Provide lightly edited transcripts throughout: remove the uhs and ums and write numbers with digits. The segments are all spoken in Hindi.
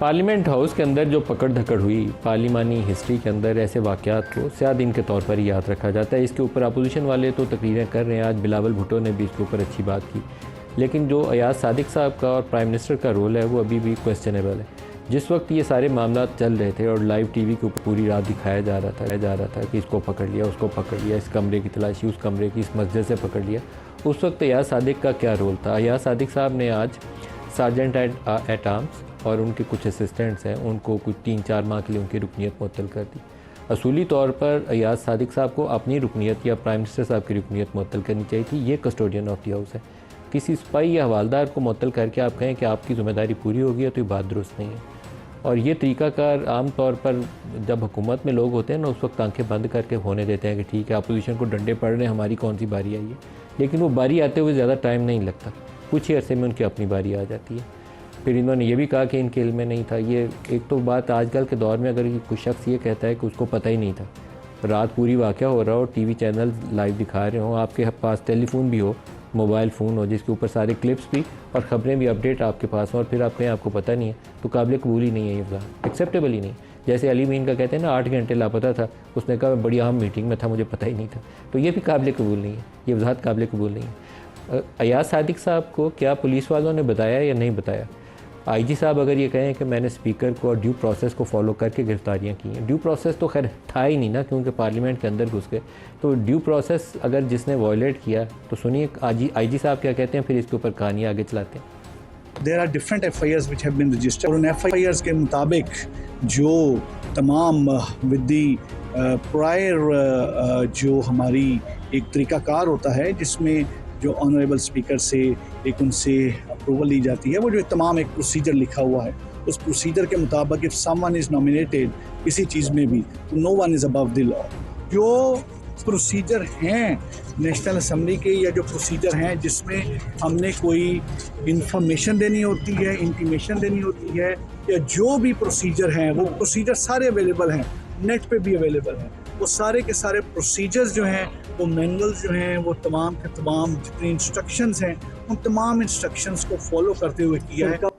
पार्लियामेंट हाउस के अंदर जो पकड़ धकड़ हुई, पार्लिमानी हिस्ट्री के अंदर ऐसे वाक़यात को स्याह दिन के तौर पर ही याद रखा जाता है। इसके ऊपर अपोजिशन वाले तो तकरीरें कर रहे हैं, आज बिलावल भुट्टो ने भी इसके ऊपर अच्छी बात की, लेकिन जो अयाज सादिक साहब का और प्राइम मिनिस्टर का रोल है वो अभी भी क्वेश्चनेबल है। जिस वक्त ये सारे मामला चल रहे थे और लाइव टीवी के ऊपर पूरी रात दिखाया जा रहा था कि इसको पकड़ लिया, उसको पकड़ लिया, इस कमरे की तलाशी, उस कमरे की, इस मस्जिद से पकड़ लिया, उस वक्त अयाज सादिक का क्या रोल था? अयाज सादिक साहब ने आज सार्जेंट एट आर्म्स और उनके कुछ असिस्टेंट्स हैं, उनको कुछ 3-4 माह के लिए उनकी रुकनीत मुअत्तल कर दी। असूली तौर पर अयाज सादिक साहब को अपनी रुकनीत या प्राइम मिनिस्टर साहब की रुकनीत मुअत्तल करनी चाहिए थी। ये कस्टोडियन ऑफ द हाउस है। किसी सिपाही या हवालदार को मुअत्तल करके आप कहें कि आपकी ज़िम्मेदारी पूरी होगी तो ये बात दुरुस्त नहीं है। और ये तरीक़ाकार आम तौर पर जब हुकूमत में लोग होते हैं ना, उस वक्त आंखें बंद करके होने देते हैं कि ठीक है, अपोजिशन को डंडे पड़ रहे हैं, हमारी कौन सी बारी आई है। लेकिन वो बारी आते हुए ज़्यादा टाइम नहीं लगता, कुछ ही अरसे में उनकी अपनी बारी आ जाती है। फिर इन्होंने ये भी कहा कि इनके इल्म में नहीं था। ये एक तो बात आजकल के दौर में अगर कोई शख्स ये कहता है कि उसको पता ही नहीं था, रात पूरी वाक़या हो रहा हो, टीवी चैनल लाइव दिखा रहे हो, आपके पास टेलीफोन भी हो, मोबाइल फ़ोन हो जिसके ऊपर सारे क्लिप्स भी और ख़बरें भी अपडेट आपके पास हो, और फिर आप कहें आपको पता नहीं है, तो काबिल कबूल ही नहीं है, ये एक्सेप्टेबल ही नहीं। जैसे अली मीन का कहते हैं ना, 8 घंटे लापता था, उसने कहा मैं बड़ी अहम मीटिंग में था, मुझे पता ही नहीं था, तो ये भी काबिल कबूल नहीं है, ये वजाहत काबिल कबूल नहीं है। अयाज सादिक साहब को क्या पुलिस वालों ने बताया या नहीं बताया? आईजी साहब अगर ये कहें कि मैंने स्पीकर को और ड्यू प्रोसेस को फॉलो करके गिरफ्तारियां की हैं, ड्यू प्रोसेस तो खैर था ही नहीं ना, क्योंकि पार्लियामेंट के अंदर घुस गए, तो ड्यू प्रोसेस अगर जिसने वायलेट किया तो सुनिए आईजी साहब क्या कहते हैं, फिर इसके ऊपर कहानी आगे चलाते हैं। There are different FIRs which have been registered और उन FIRs के मुताबिक जो तमाम विद दी प्रायर जो हमारी एक तरीक़ाकार होता है जिसमें जो ऑनरेबल स्पीकर से एक उनसे अप्रूवल ली जाती है, वो जो तमाम एक प्रोसीजर लिखा हुआ है, उस प्रोसीजर के मुताबिक इफ़ समवन इज़ नॉमिनेटेड किसी चीज़ में भी तो no one is above the law. जो प्रोसीजर हैं नेशनल असम्बली के या जो प्रोसीजर हैं जिसमें हमने कोई इंफॉर्मेशन देनी होती है, इंटीमेशन देनी होती है, या जो भी प्रोसीजर हैं वो प्रोसीजर सारे अवेलेबल हैं, नेट पे भी अवेलेबल हैं। वो सारे के सारे प्रोसीजर्स जो हैं, वो मैनुअल्स जो हैं, वो तमाम के तमाम जितनी इंस्ट्रक्शंस हैं, उन तमाम इंस्ट्रक्शंस को फॉलो करते हुए किया है।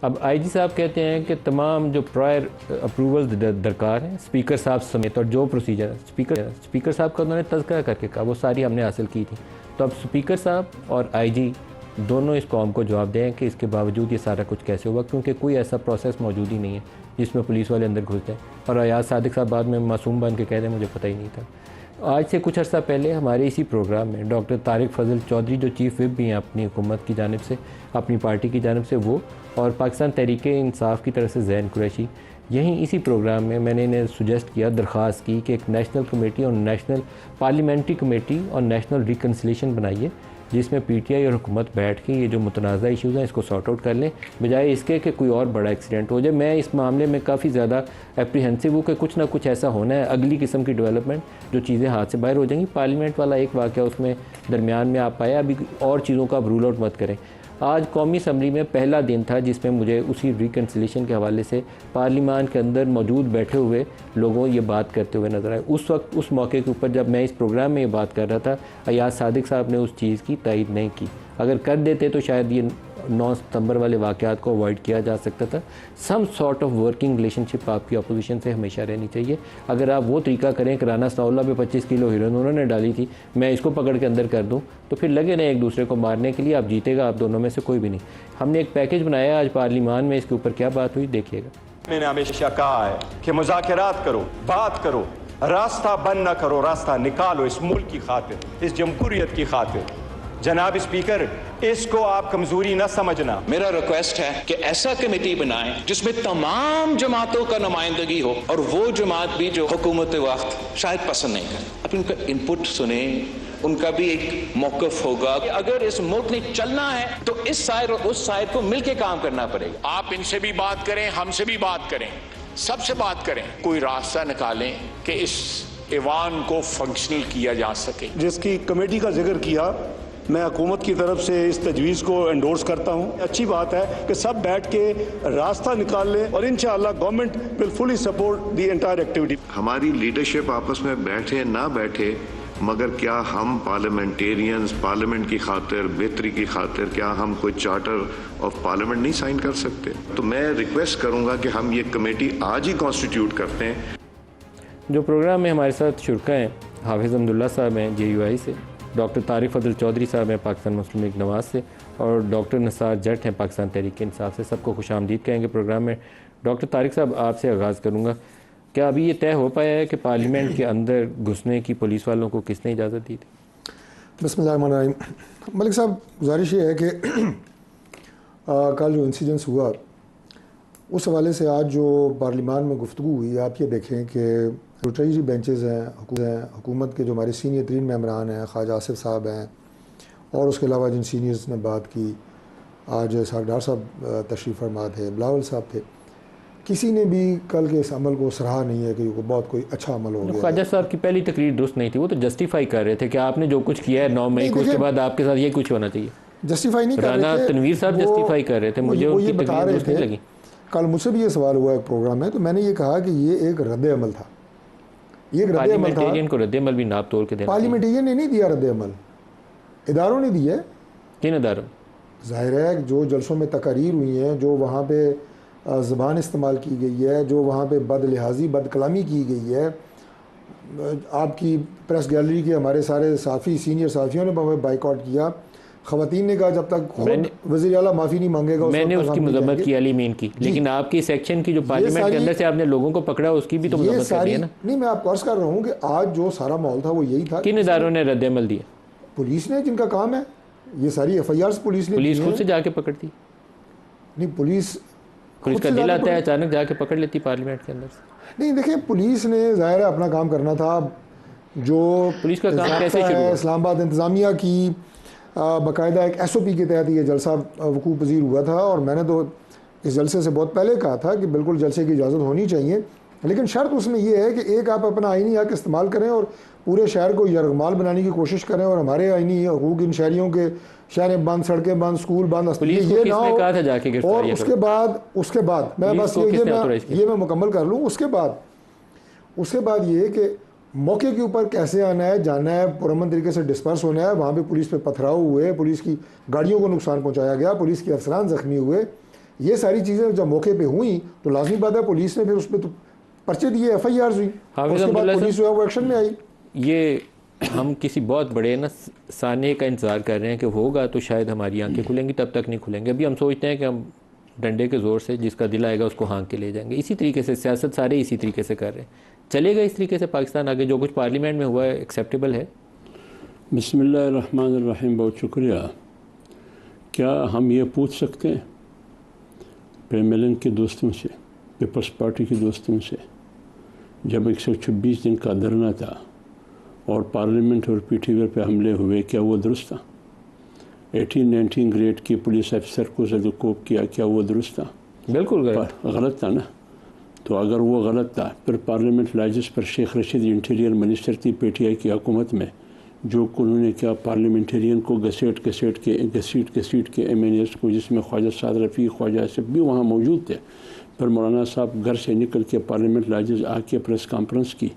अब आईजी साहब कहते हैं कि तमाम जो प्रायर अप्रूवल्स दरकार हैं स्पीकर साहब समेत, और जो प्रोसीजर स्पीकर साहब का उन्होंने तज़किरा करके कहा वो सारी हमने हासिल की थी। तो अब स्पीकर साहब और आईजी दोनों इस कौम को जवाब दें कि इसके बावजूद ये सारा कुछ कैसे हुआ, क्योंकि कोई ऐसा प्रोसेस मौजूद ही नहीं है जिसमें पुलिस वाले अंदर घुस जाएँ और अयाज सादिक साहब बाद में मासूम बन के कह दें मुझे पता ही नहीं था। आज से कुछ अर्सा पहले हमारे इसी प्रोग्राम में डॉक्टर तारिक फजल चौधरी जो चीफ़ विप भी हैं अपनी हुकूमत की जानिब से, अपनी पार्टी की जानिब से, वो और पाकिस्तान तहरीक-ए-इंसाफ की तरफ से ज़ैन कुरैशी, यहीं इसी प्रोग्राम में मैंने इन्हें सुजेस्ट किया, दरख्वास्त की कि एक नेशनल कमेटी और नेशनल पार्लियामेंट्री कमेटी और नेशनल रिकन्सिलेशन बनाइए जिसमें PTI और हुकूमत बैठ के ये जो मुतनाज़ा इश्यूज़ हैं इसको सॉर्ट आउट कर लें, बजाय इसके कि कोई और बड़ा एक्सीडेंट हो जाए। मैं इस मामले में काफ़ी ज़्यादा एप्रीहेंसिव हूँ कि कुछ ना कुछ ऐसा होना है, अगली किस्म की डेवलपमेंट जो चीज़ें हाथ से बाहर हो जाएंगी। पार्लियामेंट वाला एक वाक़या उसमें दरमियान में आप आया, अभी और चीज़ों का आप रूल आउट मत करें। आज कौमी असम्बली में पहला दिन था जिसमें मुझे उसी रिकन्सिलेशन के हवाले से पार्लियामान के अंदर मौजूद बैठे हुए लोगों ये बात करते हुए नजर आए। उस वक्त उस मौके के ऊपर जब मैं इस प्रोग्राम में ये बात कर रहा था, अयाज सादिक साहब ने उस चीज़ की तायद नहीं की। अगर कर देते तो शायद ये 9 सितंबर वाले वाक़यात को अवॉइड किया जा सकता था। Some sort of working relationship आपकी अपोजिशन से हमेशा रहनी चाहिए। अगर आप वो तरीका करें कि राना सनाउल्लाह पे 25 किलो हीरोइन उन्होंने डाली थी, मैं इसको पकड़ के अंदर कर दूं, तो फिर लगे ना एक दूसरे को मारने के लिए, आप जीतेगा आप दोनों में से कोई भी नहीं। हमने एक पैकेज बनाया आज पार्लियामान में, इसके ऊपर क्या बात हुई देखिएगा। मैंने हमेशा कहा है कि मुज़ाकरात करो, बात करो, रास्ता बंद न करो, रास्ता निकालो इस मुल्क की खातिर, इस जमहूरियत की खातिर। जनाब स्पीकर, इसको आप कमजोरी न समझना। मेरा रिक्वेस्ट है कि ऐसा कमेटी बनाएं जिसमें तमाम जमातों का नुमाइंदगी हो, और वो जमात भी जो हुकूमत वक्त शायद पसंद नहीं करे, अब उनका इनपुट सुने, उनका भी एक मौक़िफ़ होगा। अगर इस मुल्क ने चलना है तो इस साइड और उस साइड को मिलकर काम करना पड़ेगा। आप इनसे भी बात करें, हमसे भी बात करें, सबसे बात करें, कोई रास्ता निकालें कि इस ईवान को फंक्शनल किया जा सके। जिसकी कमेटी का जिक्र किया, मैं हुकूमत की तरफ से इस तजवीज़ को एंडोर्स करता हूँ। अच्छी बात है कि सब बैठ के रास्ता निकाल लें और इंशाअल्लाह government will fully support the entire activity. हमारी लीडरशिप आपस में बैठे ना बैठे, मगर क्या हम पार्लियामेंटेरियंस पार्लियामेंट की खातिर बेहतरी की खातिर क्या हम कोई चार्टर ऑफ पार्लियामेंट नहीं साइन कर सकते? तो मैं रिक्वेस्ट करूंगा कि हम ये कमेटी आज ही कॉन्स्टिट्यूट करते हैं। जो प्रोग्राम में हमारे साथ शुरका हैं, हाफिज़ अब्दुल्ला साहब हैं JUI से, डॉक्टर तारिक फजल चौधरी साहब हैं पाकिस्तान मुस्लिम लीग नवाज से, और डॉक्टर नसार जट हैं पाकिस्तान तहरीक इंसाफ से। सबको खुशामदीद कहेंगे प्रोग्राम में। डॉक्टर तारिक साहब, आपसे आगाज़ करूँगा। क्या अभी ये तय हो पाया है कि पार्लियामेंट के अंदर घुसने की पुलिस वालों को किसने इजाज़त दी थी? बिस्मिल्लाहिर्रहमानिर्रहीम। मलिक साहब, गुजारिश ये है कि कल जो इंसिडेंस हुआ उस हवाले से आज जो पार्लियामान में गुफ्तगू हुई, आप ये देखें कि जो ट्रेजरी बेंचेज़ हैं हुकूमत के, जो हमारे सीनियर तरीन मेम्बरान हैं, ख्वाजा आसिफ साहब हैं, और उसके अलावा जिन सीनियर्स ने बात की, आज सागडार साहब तशरीफ़ फरमा थे, बिलावल साहब थे, किसी ने भी कल के इस अमल को सराहा नहीं है कि बहुत कोई अच्छा अमल हो गया। ख्वाजा साहब की पहली तकरीर दुरुस्त नहीं थी, वो तो जस्टिफाई कर रहे थे कि आपने जो कुछ किया है 9 मई को, उसके बाद आपके साथ ये कुछ होना चाहिए। जस्टिफाई नहीं कर रहे थे, राना तनवीर साहब जस्टिफाई कर रहे थे, मुझे उनकी तकरीर दुरुस्त नहीं लगी। कल मुझसे भी ये सवाल हुआ एक प्रोग्राम में, तो मैंने ये कहा कि ये एक रद्द अमल था, ये एक रद्द अमल था। पार्लियामेंटेरियन को रद्द अमल भी नाप तोल के देना। पार्लियामेंटेरियन ने नहीं दिया रद्द अमल, इदारों ने दिया है। किन इदारों? जाहिर है जो जलसों में तकारीर हुई हैं, जो वहाँ पे ज़बान इस्तेमाल की गई है, जो वहाँ पे बद लिहाजी बद कलामी की गई है, आपकी प्रेस गैलरी के हमारे सारे साफ़ी सीनियर साफ़ियों ने बाइकआउट किया। ख़वातीन ने कहा जब तक खुद वज़ीर आला माफ़ी नहीं मांगेगा, मैंने उसकी मज़म्मत की अली मीन की, लेकिन आपकी सेक्शन की जो पार्लियामेंट के अंदर से आपने लोगों को पकड़ा, उसकी भी तो मज़म्मत करनी है ना। नहीं, मैं आपको अर्ज़ कर रहा हूँ कि आज जो सारा माहौल था वो यही था। किन इदारों ने रद्द अमल दिया? पुलिस ने, जिनका काम है ये सारी FIRs पुलिस खुद से जाके पकड़ती? नहीं, पुलिस का दिल आता है अचानक जाके पकड़ लेती पार्लियामेंट के अंदर से। नहीं, देखिए पुलिस ने ज़ाहिर है अपना काम करना था। जो पुलिस का काम कैसे शुरू हुआ? इस्लामाबाद इंतज़ामिया की बाकायदा एक SOP के तहत ये जलसा वकूफ़ पज़ीर हुआ था, और मैंने तो इस जलसे से बहुत पहले कहा था कि बिल्कुल जलसे की इजाज़त होनी चाहिए, लेकिन शर्त उसमें यह है कि एक आप अपना आइनी हक़ इस्तेमाल करें और पूरे शहर को यरगमाल बनाने की कोशिश करें, और हमारे आइनी हकूक़ इन शहरियों के, शहरें बंद, सड़कें बंद, स्कूल बंद, ये ना हो। और उसके बाद मैं बस ये मैं मुकम्मल कर लूँ। उसके बाद ये कि मौके के ऊपर कैसे आना है, जाना है, पुरअमन तरीके से डिस्पर्स होना है। वहाँ पे पुलिस पे पथराव हुए, पुलिस की गाड़ियों को नुकसान पहुँचाया गया, पुलिस के अफसरान ज़ख्मी हुए। ये सारी चीज़ें जब मौके पे हुई तो लाजमी बात है पुलिस ने फिर उस पर तो पर्चे दिए, FIRs हुई, उसके बाद पुलिस जो है वो एक्शन में आई। ये हम किसी बहुत बड़े ना साने का इंतज़ार कर रहे हैं कि होगा तो शायद हमारी आंखें खुलेंगी, तब तक नहीं खुलेंगे। अभी हम सोचते हैं कि हम डंडे के ज़ोर से जिसका दिल आएगा उसको हाँक के ले जाएंगे। इसी तरीके से सियासत सारे इसी तरीके से कर रहे हैं। चलेगा इस तरीके से पाकिस्तान आगे? जो कुछ पार्लियामेंट में हुआ है एक्सेप्टेबल है? बिस्मिल्लाहिर्रहमानिर्रहीम। बहुत शुक्रिया। क्या हम ये पूछ सकते हैं प्रेमलन के दोस्तों से, पीपल्स पार्टी के दोस्तों से, जब 126 दिन का धरना था और पार्लियामेंट और पीटीवी पे हमले हुए, क्या वो दुरुस्त था? 18-19 ग्रेड की पुलिस अफसर को ज़दकोप किया, क्या वो दुरुस्त था? बिल्कुल गलत था ना। तो अगर वो गलत था, फिर पार्लियामेंट लाइजेस पर शेख रशीद इंटीरियर मिनिस्टर थी PTI की हुकूमत में, जो उन्होंने क्या पार्लियामेंटेरियन को घसीट के MNAs को, जिसमें ख्वाजा साद रफ़ी, ख्वाजा आसिफ भी वहाँ मौजूद थे। फिर मौलाना साहब घर से निकल के पार्लियामेंट लाइजेस आके प्रेस कॉन्फ्रेंस की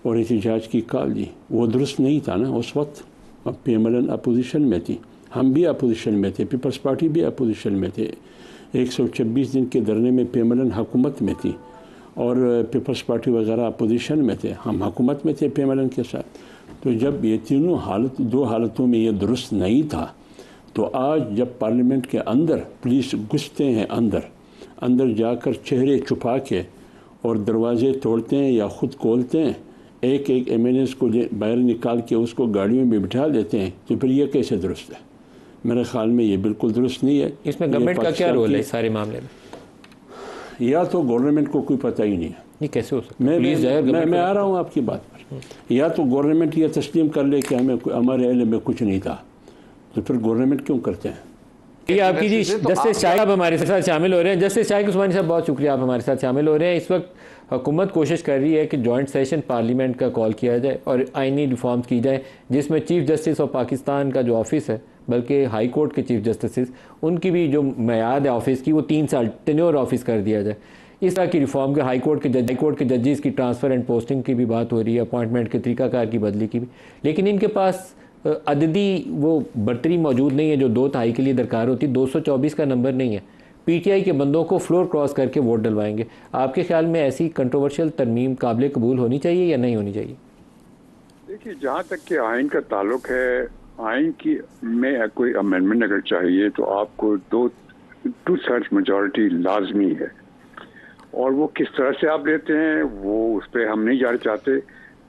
और एहतजाज की कॉल दी। वो दुरुस्त नहीं था ना उस वक्त। अब PMLN अपोजिशन में थी, हम भी अपोजिशन में थे, पीपल्स पार्टी भी अपोजिशन में थे। 126 दिन के धरने में PMLN हुकूमत में थी और पीपल्स पार्टी वगैरह अपोजिशन में थे, हम हुकूमत में थे PMLN के साथ। तो जब ये तीनों दो हालतों में ये दुरुस्त नहीं था, तो आज जब पार्लियामेंट के अंदर पुलिस घुसते हैं, अंदर जाकर चेहरे छुपा के और दरवाजे तोड़ते हैं या ख़ुद खोलते हैं, एक MNAs को बाहर निकाल के उसको गाड़ियों में बिठा देते हैं, तो फिर ये कैसे दुरुस्त है? मेरे ख्याल में ये बिल्कुल दुरुस्त नहीं है। इसमें गवर्नमेंट का क्या रोल है इस सारे मामले में? या तो गवर्नमेंट को कोई पता ही नहीं है। ये कैसे हो सकता है? मैं आ रहा हूँ आपकी बात पर। या तो गवर्नमेंट ये तस्लीम कर ले कि हमारे इल्म में कुछ नहीं था, तो फिर गवर्नमेंट क्यों करते हैं? ये आपकी जी जस्टिस शाहिद साहब हमारे साथ शामिल हो रहे हैं। जस्टिस शाहिद उस्मानी साहब, बहुत शुक्रिया, आप हमारे साथ शामिल हो रहे हैं। इस वक्त हुकूमत कोशिश कर रही है कि जॉइंट सेशन पार्लियामेंट का कॉल किया जाए और आइनी रिफॉर्म्स की जाए, जिसमें चीफ जस्टिस ऑफ पाकिस्तान का जो ऑफिस है, बल्कि हाई कोर्ट के चीफ जस्टिस, उनकी भी जो मियाद है ऑफिस की, वो 3 साल टेन्योर ऑफिस कर दिया जाए। इस तरह की रिफॉर्म के हाई कोर्ट के जजेस की ट्रांसफ़र एंड पोस्टिंग की भी बात हो रही है, अपॉइंटमेंट के तरीकाकार की बदली की भी, लेकिन इनके पास अददी वो बर्तरी मौजूद नहीं है जो 2/3 के लिए दरकार होती। 224 का नंबर नहीं है। पीटीआई के बंदों को फ्लोर क्रॉस करके वोट डलवाएंगे। आपके ख्याल में ऐसी कंट्रोवर्शियल तरमीम काबिल कबूल होनी चाहिए या नहीं होनी चाहिए? देखिए, जहाँ तक कि आइन का ताल्लुक है, आइन की में कोई अमेंडमेंट अगर चाहिए तो आपको 2/3 मेजॉरिटी लाजमी है, और वो किस तरह से आप लेते हैं वो उस पर हम नहीं जाना चाहते।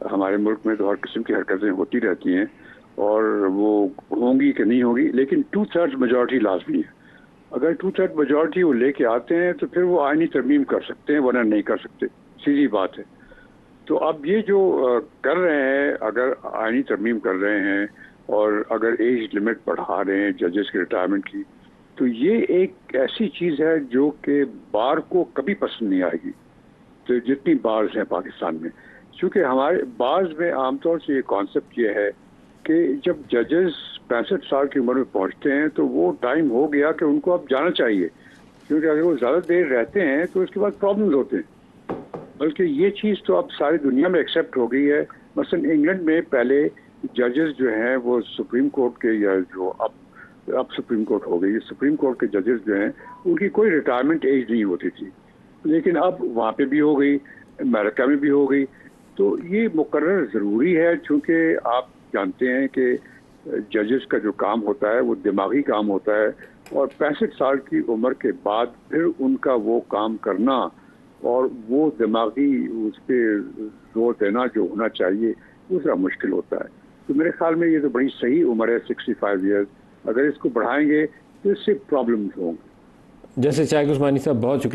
हमारे मुल्क में तो हर किस्म की हरकतें होती रहती हैं और वो होंगी कि नहीं होगी, लेकिन 2/3 मेजॉरिटी लाजमी है। अगर 2/3 मेजॉरिटी वो लेके आते हैं तो फिर वो आइनी तरमीम कर सकते हैं, वरना नहीं कर सकते, सीधी बात है। तो अब ये जो कर रहे हैं, अगर आइनी तरमीम कर रहे हैं और अगर एज लिमिट बढ़ा रहे हैं जजेस की रिटायरमेंट की, तो ये एक ऐसी चीज़ है जो कि बार को कभी पसंद नहीं आएगी। तो जितनी बार्स हैं पाकिस्तान में, क्योंकि हमारे बार्स में आमतौर से ये कॉन्सेप्ट ये है कि जब जजेस 65 साल की उम्र में पहुंचते हैं तो वो टाइम हो गया कि उनको अब जाना चाहिए, क्योंकि अगर वो ज़्यादा देर रहते हैं तो उसके बाद प्रॉब्लम्स होते हैं। बल्कि ये चीज़ तो अब सारी दुनिया में एक्सेप्ट हो गई है। मसलन इंग्लैंड में पहले जजेस जो हैं वो सुप्रीम कोर्ट के, या जो अब सुप्रीम कोर्ट हो गई, सुप्रीम कोर्ट के जजेस जो हैं उनकी कोई रिटायरमेंट एज नहीं होती थी, लेकिन अब वहाँ पे भी हो गई, अमेरिका में भी हो गई। तो ये मुकर्रर ज़रूरी है, क्योंकि आप जानते हैं कि जजेस का जो काम होता है वो दिमागी काम होता है, और 65 साल की उम्र के बाद फिर उनका वो काम करना और वो दिमागी उस पर जोर देना जो होना चाहिए वो ज़रा मुश्किल होता है। तो मेरे ख्याल में ये तो बड़ी सही उम्र है 65 ईयर्स। अगर इसको बढ़ाएंगे तो इससे प्रॉब्लम्स होंगे। जैसे शाइख उस्मानी साहब, बहुत शुक्रिया।